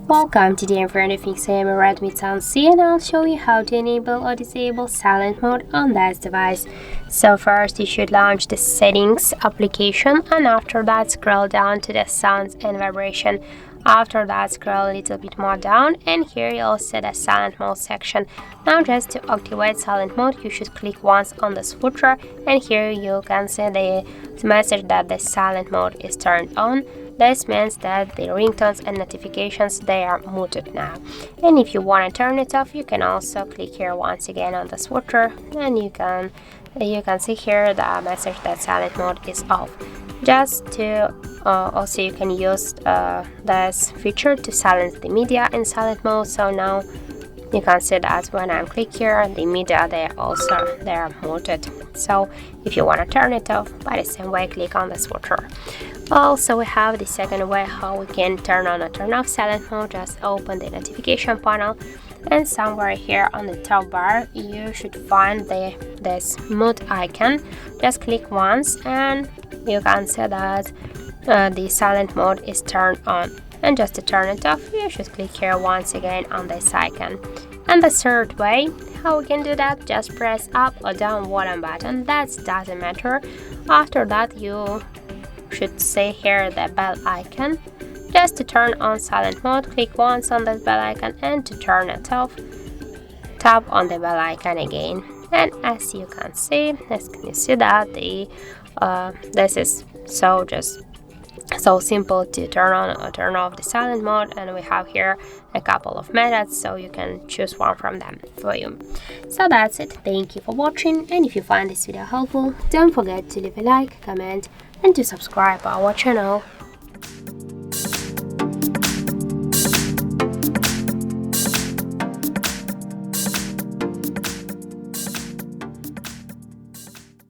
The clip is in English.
Welcome, today I'm in front of XIAOMI Redmi 10C and I'll show you how to enable or disable silent mode on this device. So first you should launch the settings application, and after that scroll down to the sounds and vibration. After that scroll a little bit more down and here you'll see the silent mode section. Now just to activate silent mode you should click once on the switcher, and here you can see the message that the silent mode is turned on. This means that the ringtones and notifications, they are muted now. And if you want to turn it off, you can also click here once again on the switcher, and you can see here the message that silent mode is off. Just to also you can use this feature to silence the media in silent mode. So now you can see that when I click here, the media they are muted. So if you want to turn it off, by the same way, click on the switcher. Also, we have the second way how we can turn on or turn off silent mode. Just open the notification panel, and somewhere here on the top bar you should find this mute icon. Just click once and you can see that the silent mode is turned on. And just to turn it off, you should click here once again on this icon. And the third way how we can do that, just press up or down one button, that doesn't matter. After that you should see here the bell icon. Just to turn on silent mode, click once on this bell icon, and to turn it off, tap on the bell icon again. And as you can see that this is so simple to turn on or turn off the silent mode, and we have here a couple of methods, so you can choose one from them for you. So that's it. Thank you for watching, and if you find this video helpful, don't forget to leave a like, comment, and to subscribe our channel.